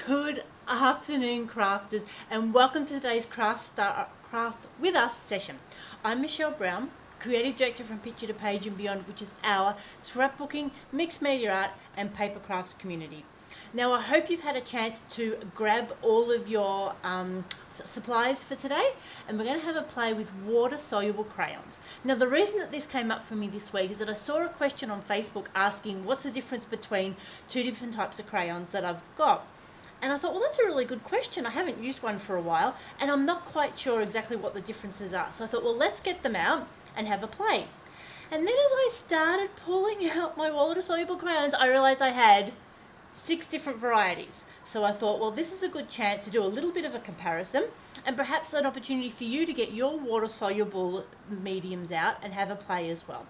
Good afternoon, crafters, and welcome to today's Craft with Us session. I'm Michelle Brown, Creative Director from Picture to Page and Beyond, which is our scrapbooking, mixed media art and papercrafts community. Now, I hope you've had a chance to grab all of your supplies for today, and we're going to have a play with water-soluble crayons. Now, the reason that this came up for me this week is that I saw a question on Facebook asking what's the difference between two different types of crayons that I've got. And I thought, well, that's a really good question. I haven't used one for a while, and I'm not quite sure exactly what the differences are. So I thought, well, let's get them out and have a play. And then as I started pulling out my water-soluble crayons, I realised I had 6 different varieties. So I thought, well, this is a good chance to do a little bit of a comparison and perhaps an opportunity for you to get your water-soluble mediums out and have a play as well.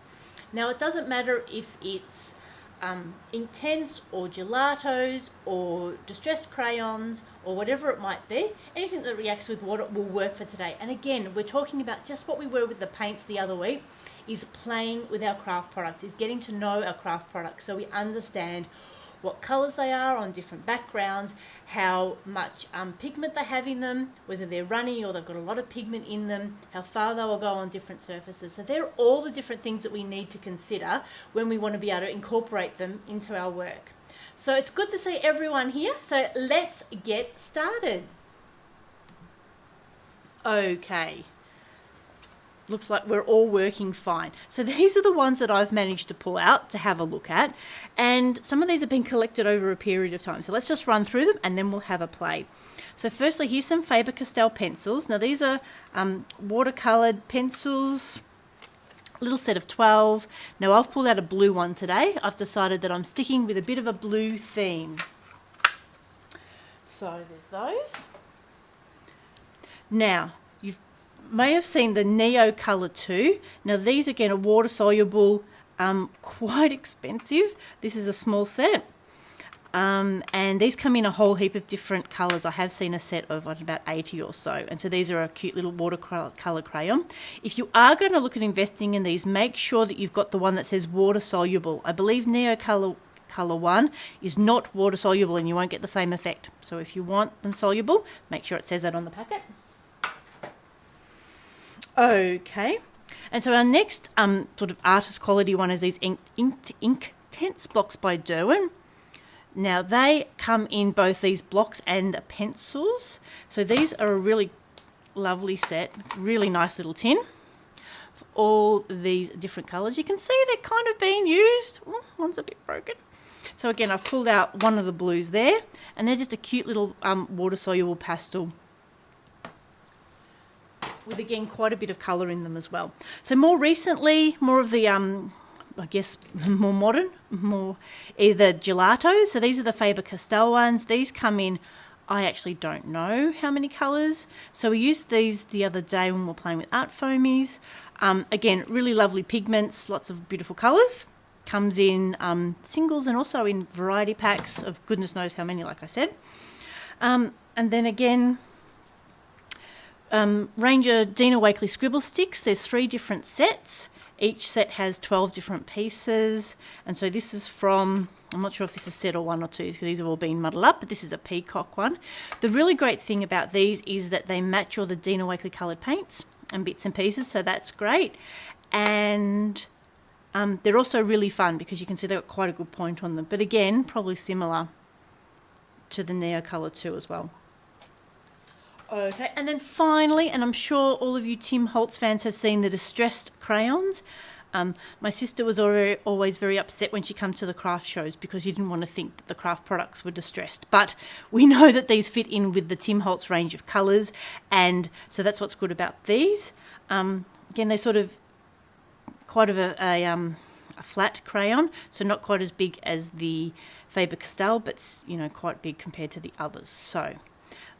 Now, it doesn't matter if it's Inktense or Gelatos or distressed crayons or whatever it might be. Anything that reacts with water will work for today. And again, we're talking about just what we were with the paints the other week, is playing with our craft products, is getting to know our craft products so we understand what colours they are on different backgrounds, how much pigment they have in them, whether they're runny or they've got a lot of pigment in them, how far they will go on different surfaces. So they're all the different things that we need to consider when we want to be able to incorporate them into our work. So it's good to see everyone here. So let's get started. Okay. Looks like we're all working fine. So these are the ones that I've managed to pull out to have a look at, and some of these have been collected over a period of time. So let's just run through them and then we'll have a play. So firstly, here's some Faber-Castell pencils. Now these are watercoloured pencils, a little set of 12. Now I've pulled out a blue one today. I've decided that I'm sticking with a bit of a blue theme. So there's those. Now, may have seen the Neo Colour 2. Now these again are water soluble, quite expensive. This is a small set, and these come in a whole heap of different colours. I have seen a set of about 80 or so, and so these are a cute little watercolour crayon. If you are going to look at investing in these, make sure that you've got the one that says water soluble. I believe Neo Colour 1 is not water soluble and you won't get the same effect. So if you want them soluble, make sure it says that on the packet. Okay, and so our next sort of artist quality one is these Inktense Blocks by Derwin. Now they come in both these blocks and pencils. So these are a really lovely set, really nice little tin for all these different colours. You can see they're kind of being used. Oh, one's a bit broken. So again, I've pulled out one of the blues there, and they're just a cute little water-soluble pastel with again quite a bit of colour in them as well. So more recently, more of the I guess more modern, more either Gelatos. So these are the Faber-Castell ones. These come in, I actually don't know how many colours. So we used these the other day when we were playing with art foamies. Again, really lovely pigments, lots of beautiful colours. Comes in singles and also in variety packs of goodness knows how many, like I said. And then again, Ranger Dina Wakley Scribble Sticks. There's 3 different sets. Each set has 12 different pieces, and so this is from, I'm not sure if this is set or 1 or 2 because these have all been muddled up, but this is a peacock one. The really great thing about these is that they match all the Dina Wakley coloured paints and bits and pieces, so that's great. And they're also really fun because you can see they've got quite a good point on them, but again, probably similar to the Neo Colour 2 as well. Okay, and then finally, and I'm sure all of you Tim Holtz fans have seen the distressed crayons. My sister was always very upset when she came to the craft shows because she didn't want to think that the craft products were distressed. But we know that these fit in with the Tim Holtz range of colours, and so that's what's good about these. Again, they're sort of quite of a flat crayon, so not quite as big as the Faber-Castell, but quite big compared to the others. So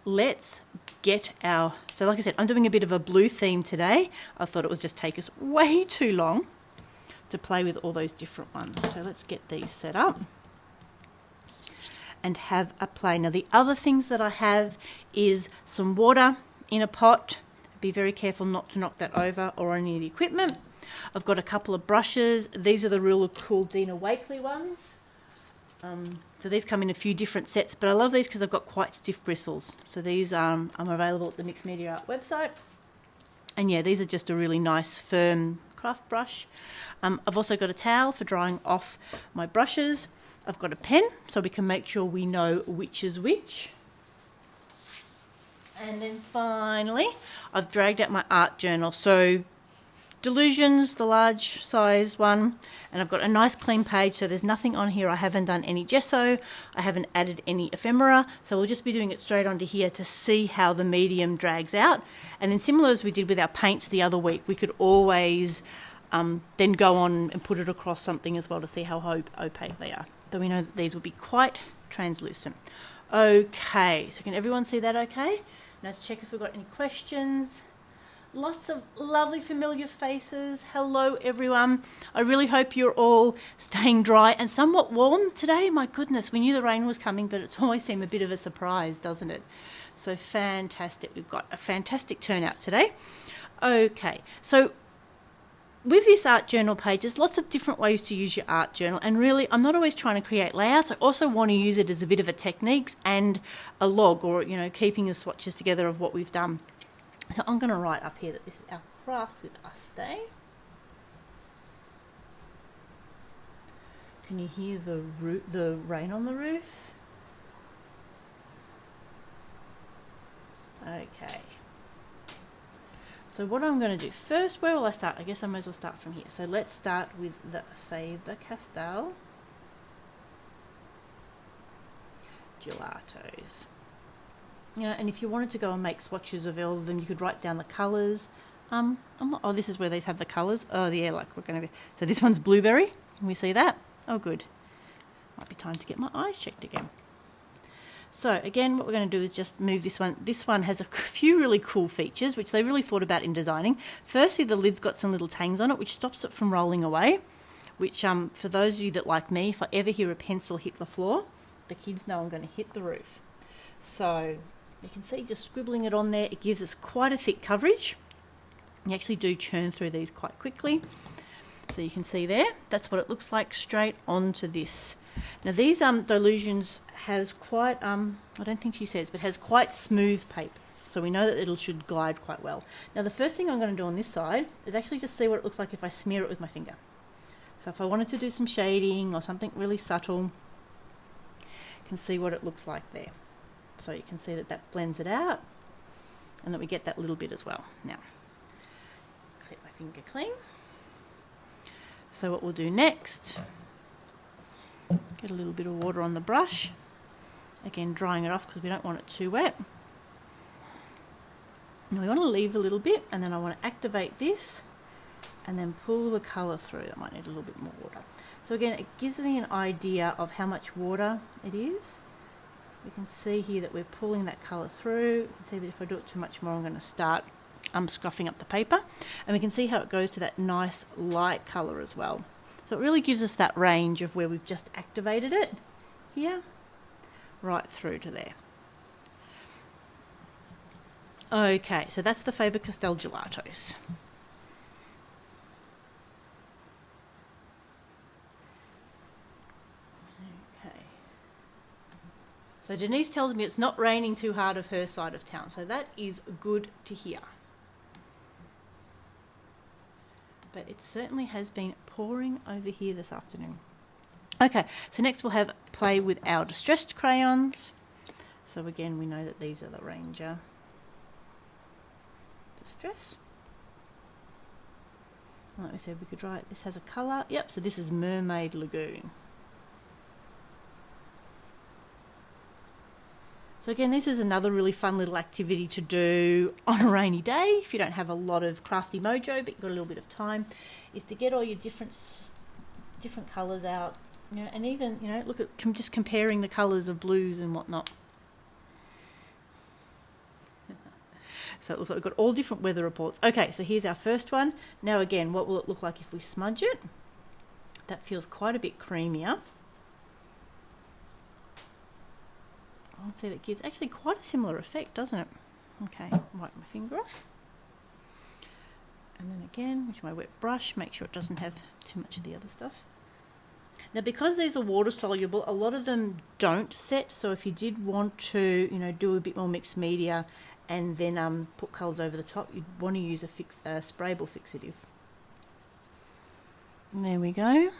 let's get so like I said, I'm doing a bit of a blue theme today. I thought it would just take us way too long to play with all those different ones. So let's get these set up and have a play. Now the other things that I have is some water in a pot. Be very careful not to knock that over or any of the equipment. I've got a couple of brushes. These are the really cool Dina Wakley ones. So these come in a few different sets, but I love these because they've got quite stiff bristles. So these are available at the Mixed Media Art website. And yeah, these are just a really nice firm craft brush. I've also got a towel for drying off my brushes. I've got a pen so we can make sure we know which is which. And then finally, I've dragged out my art journal. So Delusions, the large size one, and I've got a nice clean page, so there's nothing on here. I haven't done any gesso, I haven't added any ephemera, so we'll just be doing it straight onto here to see how the medium drags out. And then similar as we did with our paints the other week, we could always then go on and put it across something as well to see how opaque they are. So we know that these will be quite translucent. Okay, so can everyone see that okay? Now let's check if we've got any questions. Lots of lovely familiar faces. Hello everyone. I really hope you're all staying dry and somewhat warm today. My goodness, we knew the rain was coming, but it's always seemed a bit of a surprise, doesn't it? So fantastic. We've got a fantastic turnout today. Okay, so with this art journal page, there's lots of different ways to use your art journal, and really I'm not always trying to create layouts. I also want to use it as a bit of a technique and a log, or keeping the swatches together of what we've done. So I'm going to write up here that this is our craft with us day. Can you hear the rain on the roof? Okay. So what I'm going to do first, where will I start? I guess I might as well start from here. So let's start with the Faber-Castell Gelatos. And if you wanted to go and make swatches of all of them, you could write down the colours. Oh, this is where these have the colours. Oh, yeah, like we're going to be. So this one's blueberry. Can we see that? Oh, good. Might be time to get my eyes checked again. So again, what we're going to do is just move this one. This one has a few really cool features, which they really thought about in designing. Firstly, the lid's got some little tangs on it, which stops it from rolling away. Which, for those of you that like me, if I ever hear a pencil hit the floor, the kids know I'm going to hit the roof. So you can see just scribbling it on there, it gives us quite a thick coverage. You actually do churn through these quite quickly. So you can see there, that's what it looks like straight onto this. Now these Delusions has quite, I don't think she says, but has quite smooth paper. So we know that it should glide quite well. Now the first thing I'm going to do on this side is actually just see what it looks like if I smear it with my finger. So if I wanted to do some shading or something really subtle, you can see what it looks like there. So you can see that that blends it out and that we get that little bit as well. Now, clean my finger clean. So what we'll do next, get a little bit of water on the brush. Again, drying it off because we don't want it too wet. And we want to leave a little bit, and then I want to activate this and then pull the colour through. That might need a little bit more water. So again, it gives me an idea of how much water it is. You can see here that we're pulling that colour through. You can see that if I do it too much more, I'm going to start scruffing up the paper. And we can see how it goes to that nice light colour as well. So it really gives us that range of where we've just activated it here, right through to there. Okay, so that's the Faber-Castell Gelatos. So Denise tells me it's not raining too hard of her side of town, so that is good to hear. But it certainly has been pouring over here this afternoon. Okay, so next we'll have play with our distressed crayons. So again, we know that these are the Ranger Distress. Like we said, we could write, this has a colour. Yep, so this is Mermaid Lagoon. So again, this is another really fun little activity to do on a rainy day if you don't have a lot of crafty mojo, but you've got a little bit of time, is to get all your different colours out, and even, look at just comparing the colours of blues and whatnot. So it looks like we've got all different weather reports. Okay, so here's our first one. Now again, what will it look like if we smudge it? That feels quite a bit creamier. I'll see that gives actually quite a similar effect, doesn't it? Okay, wipe my finger off. And then again, with my wet brush, make sure it doesn't have too much of the other stuff. Now, because these are water soluble, a lot of them don't set. So if you did want to, you know, do a bit more mixed media and then put colours over the top, you'd want to use a sprayable fixative. And there we go.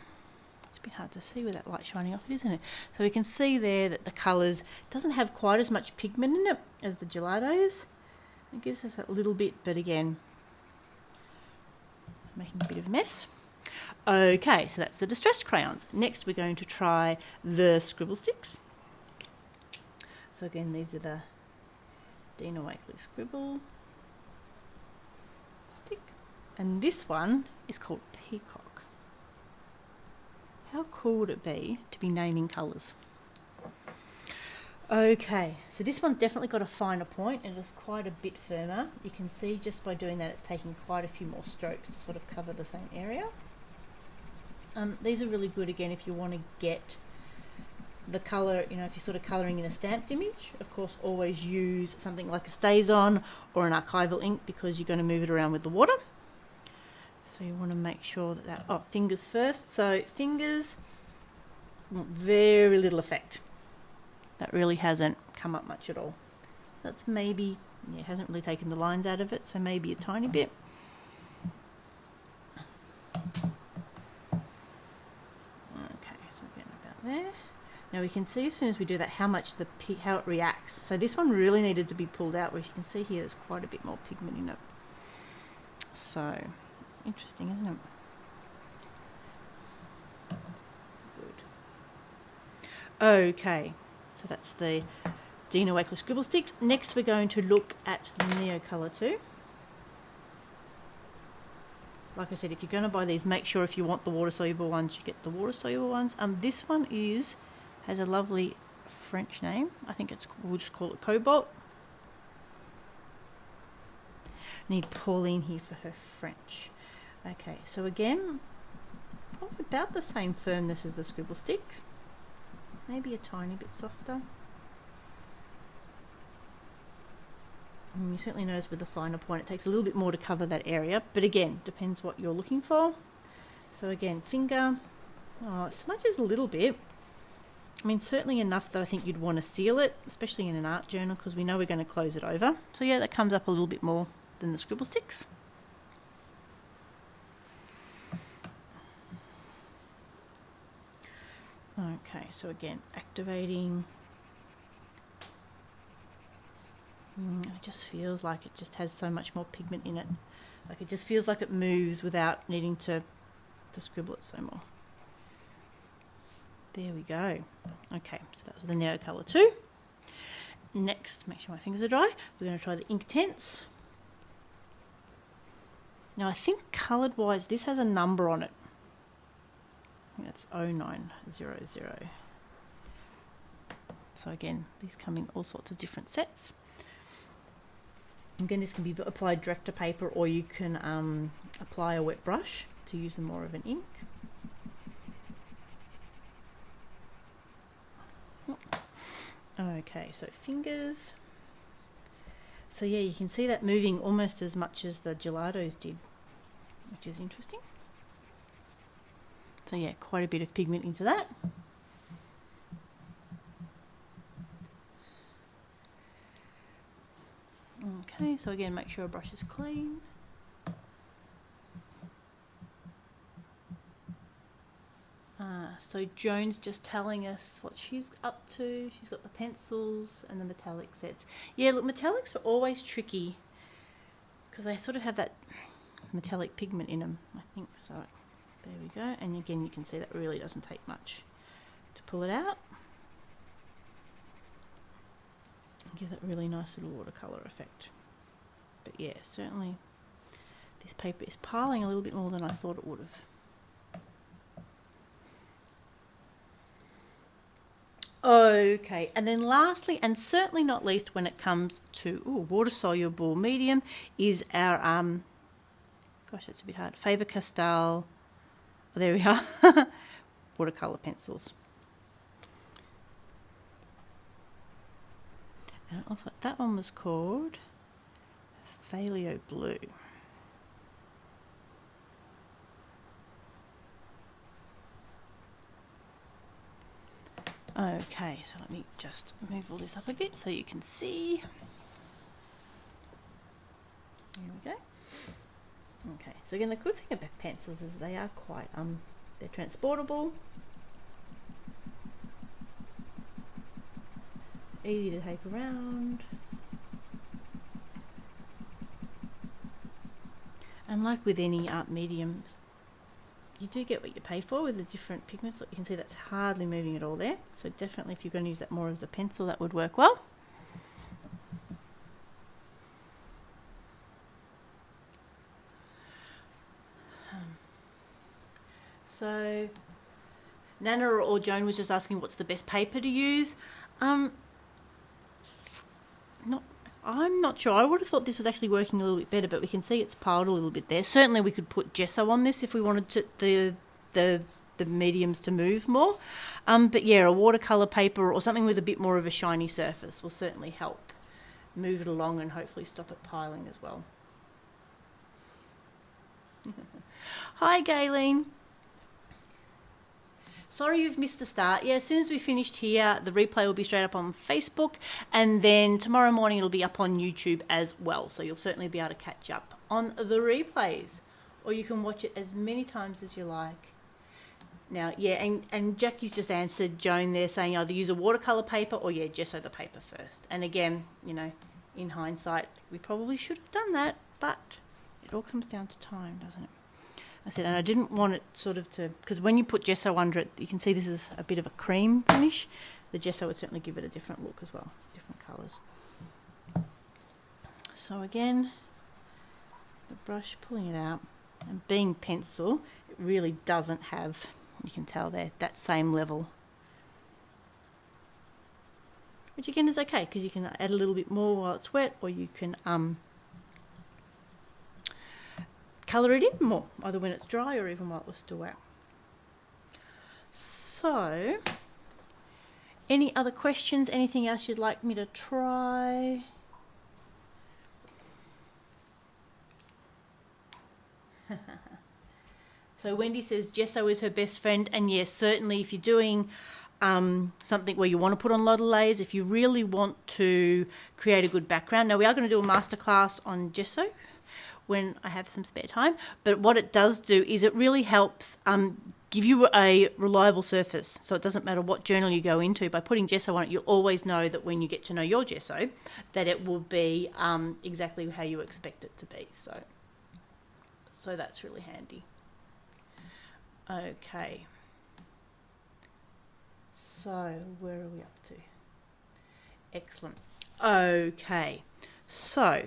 It's a bit hard to see with that light shining off it, isn't it? So we can see there that the colours doesn't have quite as much pigment in it as the Gelatos. It gives us a little bit, but again, making a bit of a mess. Okay, so that's the distressed crayons. Next we're going to try the Scribble Sticks. So again, these are the Dina Wakley Scribble Stick. And this one is called Peacock. How cool would it be to be naming colours? Okay, so this one's definitely got a finer point and it's quite a bit firmer. You can see just by doing that it's taking quite a few more strokes to sort of cover the same area. These are really good again if you want to get the colour, you know, if you're sort of colouring in a stamped image. Of course, always use something like a StazOn or an archival ink because you're going to move it around with the water. So you want to make sure that, fingers first. So fingers, very little effect. That really hasn't come up much at all. That's maybe, yeah, hasn't really taken the lines out of it, so maybe a tiny bit. Okay, so we're getting about there. Now we can see as soon as we do that how it reacts. So this one really needed to be pulled out, where you can see here there's quite a bit more pigment in it. So it's interesting, isn't it? Good. Okay, so that's the Dina Wakley Scribble Sticks. Next we're going to look at the Neo Colour 2. Like I said, if you're going to buy these, make sure if you want the water-soluble ones, you get the water-soluble ones. This one has a lovely French name. I think we'll just call it Cobalt. Need Pauline here for her French. Okay, so again, about the same firmness as the Scribble Stick. Maybe a tiny bit softer. And you certainly notice with the finer point it takes a little bit more to cover that area, but again, depends what you're looking for. So again, finger, it smudges a little bit. I mean, certainly enough that I think you'd want to seal it, especially in an art journal, because we know we're going to close it over. So yeah, that comes up a little bit more than the Scribble Sticks. Okay, so again, activating. It just feels like it just has so much more pigment in it. Like it just feels like it moves without needing to scribble it so more. There we go. Okay, so that was the Neo Colour 2. Next, make sure my fingers are dry. We're going to try the Inktense. Now I think coloured wise, this has a number on it. I think that's 0900. So again, these come in all sorts of different sets. Again, this can be applied direct to paper, or you can apply a wet brush to use more of an ink. Okay, so fingers. So yeah, you can see that moving almost as much as the Gelatos did, which is interesting. So yeah, quite a bit of pigment into that. Okay, so again, make sure a brush is clean. So Joan's just telling us what she's up to. She's got the pencils and the metallic sets. Yeah, look, metallics are always tricky because they sort of have that metallic pigment in them, I think. So there we go. And again, you can see that really doesn't take much to pull it out. Give that really nice little watercolour effect. But yeah, certainly this paper is piling a little bit more than I thought it would have. Okay, and then lastly, and certainly not least when it comes to water-soluble medium, is our, gosh, that's a bit hard, Faber-Castell, there we are, watercolour pencils. And it looks like that one was called Phthalo Blue. Okay, so let me just move all this up a bit so you can see. There we go. Okay, so again, the good thing about pencils is they are quite, they're transportable, easy to take around. And like with any art mediums, you do get what you pay for with the different pigments. Look, you can see that's hardly moving at all there. So definitely if you're going to use that more as a pencil, that would work well. So Nana or Joan was just asking what's the best paper to use. I'm not sure. I would have thought this was actually working a little bit better, but we can see it's piled a little bit there. Certainly we could put gesso on this if we wanted the mediums to move more. But yeah, a watercolour paper or something with a bit more of a shiny surface will certainly help move it along and hopefully stop it piling as well. Hi, Gayleen. Sorry you've missed the start. Yeah, as soon as we finished here, the replay will be straight up on Facebook, and then tomorrow morning it'll be up on YouTube as well. So you'll certainly be able to catch up on the replays, or you can watch it as many times as you like. Now, yeah, and Jackie's just answered Joan there saying either use a watercolour paper or, yeah, gesso the paper first. And again, you know, in hindsight, we probably should have done that, but it all comes down to time, doesn't it? I said, and I didn't want it sort of to, because when you put gesso under it, you can see this is a bit of a cream finish. The gesso would certainly give it a different look as well, different colours. So again, the brush, pulling it out, and being pencil, it really doesn't have, you can tell there, that same level. Which again is okay, because you can add a little bit more while it's wet, or you can colour it in more, either when it's dry or even while it was still wet. So, any other questions? Anything else you'd like me to try? So Wendy says gesso is her best friend, and yes, certainly if you're doing something where you want to put on a lot of layers, if you really want to create a good background. Now we are going to do a masterclass on gesso when I have some spare time, but what it does do is it really helps give you a reliable surface. So it doesn't matter what journal you go into, by putting gesso on it, you'll always know that when you get to know your gesso, that it will be exactly how you expect it to be. So that's really handy. Okay. So where are we up to? Excellent. Okay. So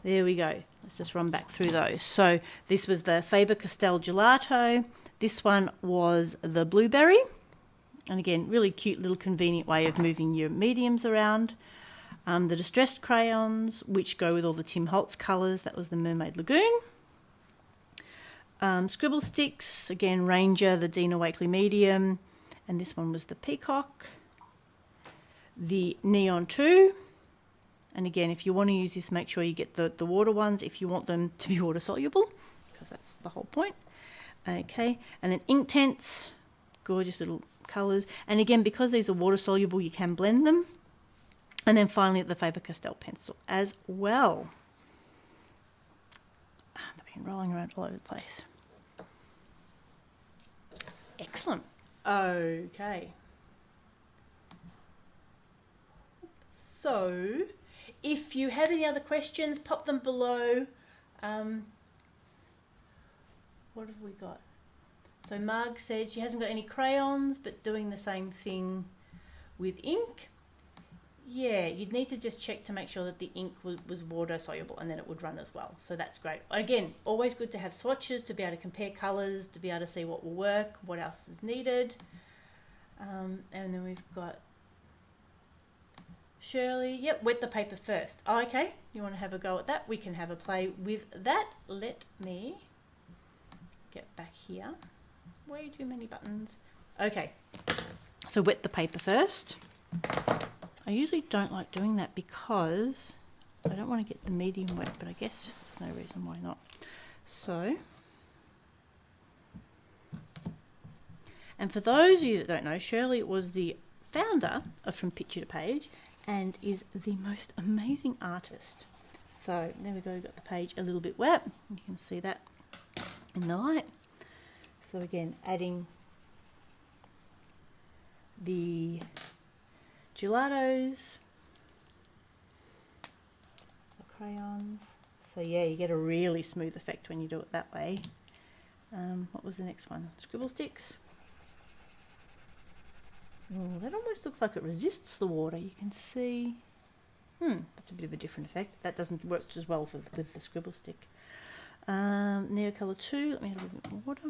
there we go. Let's just run back through those. So this was the Faber-Castell Gelato. This one was the Blueberry. And again, really cute little convenient way of moving your mediums around. The Distressed Crayons, which go with all the Tim Holtz colours. That was the Mermaid Lagoon. Scribble Sticks, again, Ranger, the Dina Wakley Medium. And this one was the Peacock. The Neon 2. And again, if you want to use this, make sure you get the water ones if you want them to be water soluble, because that's the whole point. Okay, and then Inktense, gorgeous little colours. And again, because these are water soluble, you can blend them. And then finally, the Faber-Castell pencil as well. They've been rolling around all over the place. Excellent. Okay. So, if you have any other questions, pop them below. What have we got? So Marg said she hasn't got any crayons, but doing the same thing with ink. Yeah, you'd need to just check to make sure that the ink was water soluble, and then it would run as well. So that's great. Again, always good to have swatches to be able to compare colours, to be able to see what will work, what else is needed. And then we've got Shirley. Yep, wet the paper first. Oh, okay, you want to have a go at that? We can have a play with that. Let me get back here. Way too many buttons. Okay, so wet the paper first. I usually don't like doing that because I don't want to get the medium wet, but I guess there's no reason why not. So, and for those of you that don't know, Shirley was the founder of From Picture to Page and is the most amazing artist. So there we go, we've got the page a little bit wet. You can see that in the light. So again, adding the gelatos, the crayons. So yeah, you get a really smooth effect when you do it that way. What was the next one? Scribble Sticks. Oh, that almost looks like it resists the water. You can see. That's a bit of a different effect. That doesn't work as well with the Scribble Stick. Neo Colour 2. Let me add a little bit more water.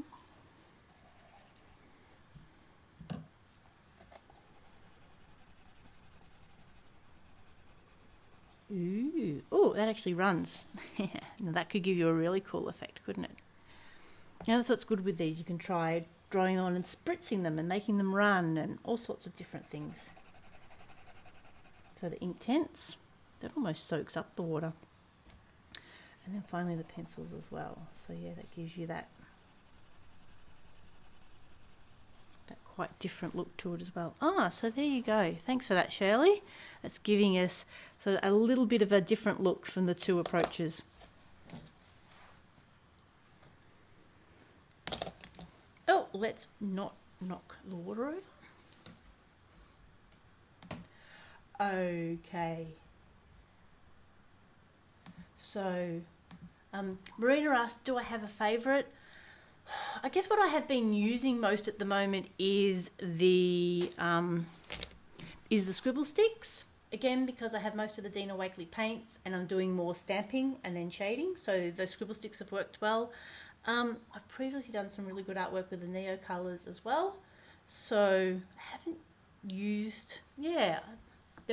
Ooh, oh, that actually runs. Now that could give you a really cool effect, couldn't it? Now that's what's good with these. You can try drawing on and spritzing them and making them run and all sorts of different things. So the Inktense, that almost soaks up the water. And then finally the pencils as well. So yeah, that gives you that quite different look to it as well. So there you go. Thanks for that, Shirley. That's giving us sort of a little bit of a different look from the two approaches. Oh, let's not knock the water over. Okay. So, Marina asked, do I have a favourite? I guess what I have been using most at the moment is the Scribble Sticks. Again, because I have most of the Dina Wakley paints and I'm doing more stamping and then shading, so those Scribble Sticks have worked well. I've previously done some really good artwork with the Neo colours as well, so I haven't used, they're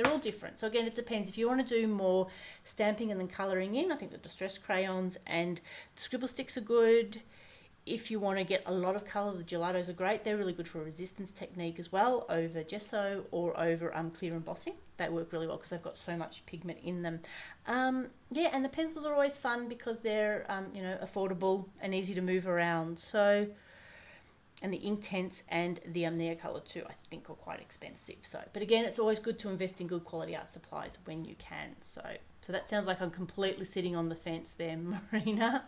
all different. So again, it depends. If you want to do more stamping and then colouring in, I think the distressed crayons and the Scribble Sticks are good. If you want to get a lot of colour, the gelatos are great. They're really good for a resistance technique as well, over gesso or over clear embossing. They work really well because they've got so much pigment in them. And the pencils are always fun because they're affordable and easy to move around. So, and the Inktense and the Neo Colour too, I think, are quite expensive. So, but again, it's always good to invest in good quality art supplies when you can. So that sounds like I'm completely sitting on the fence there, Marina.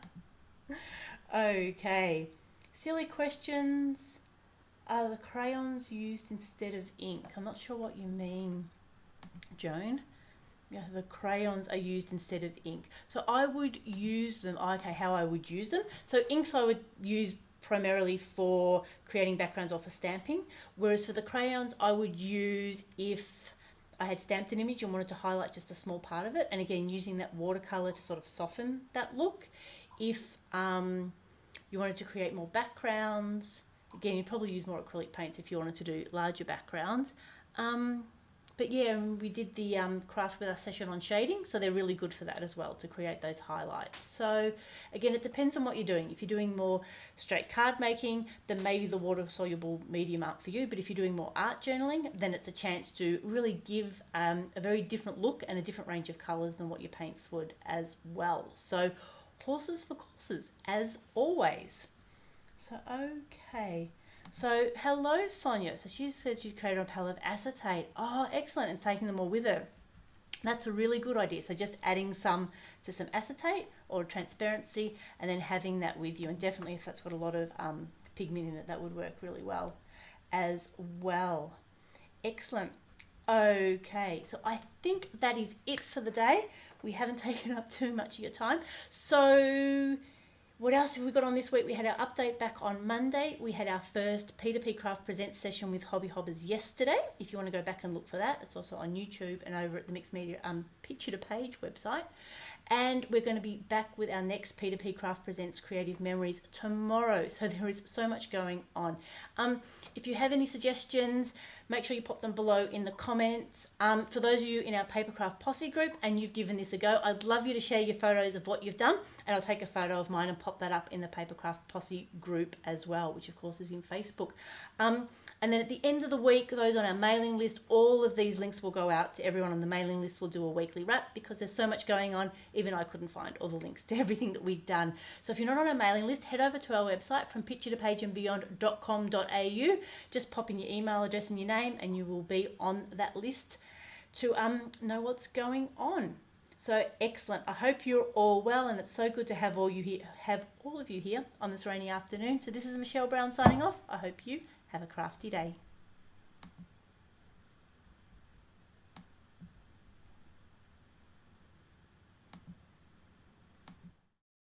Okay, silly questions. Are the crayons used instead of ink? I'm not sure what you mean, Joan. Yeah, the crayons are used instead of ink. So I would use them, okay, how I would use them. So inks I would use primarily for creating backgrounds or for stamping, whereas for the crayons I would use if I had stamped an image and wanted to highlight just a small part of it, and again using that watercolour to sort of soften that look. If you wanted to create more backgrounds, again you'd probably use more acrylic paints if you wanted to do larger backgrounds. But yeah, we did the craft with our session on shading, so they're really good for that as well, to create those highlights. So again, it depends on what you're doing. If you're doing more straight card making, then maybe the water soluble medium aren't for you. But if you're doing more art journaling, then it's a chance to really give a very different look and a different range of colours than what your paints would as well. So horses for courses, as always. So okay. So, hello, Sonia. So she says she's created a palette of acetate. Oh, excellent. And taking them all with her. That's a really good idea. So just adding some to some acetate or transparency and then having that with you. And definitely if that's got a lot of pigment in it, that would work really well as well. Excellent. Okay, so I think that is it for the day. We haven't taken up too much of your time. So what else have we got on this week? We had our update back on Monday. We had our first P2P Craft Presents session with Hobby Hobbers yesterday. If you want to go back and look for that, it's also on YouTube and over at the Mixed Media Picture to Page website. And we're going to be back with our next P2P Craft Presents Creative Memories tomorrow. So there is so much going on. If you have any suggestions, make sure you pop them below in the comments. For those of you in our Papercraft Posse group and you've given this a go, I'd love you to share your photos of what you've done, and I'll take a photo of mine and pop that up in the Papercraft Posse group as well, which of course is in Facebook. And then at the end of the week, those on our mailing list, all of these links will go out to everyone on the mailing list. We'll do a weekly wrap because there's so much going on. Even I couldn't find all the links to everything that we'd done. So if you're not on our mailing list, head over to our website from picture2pageandbeyond.com.au. Just pop in your email address and your name and you will be on that list to know what's going on. So excellent. I hope you're all well, and it's so good to have all of you here on this rainy afternoon. So this is Michelle Brown signing off. I hope you have a crafty day.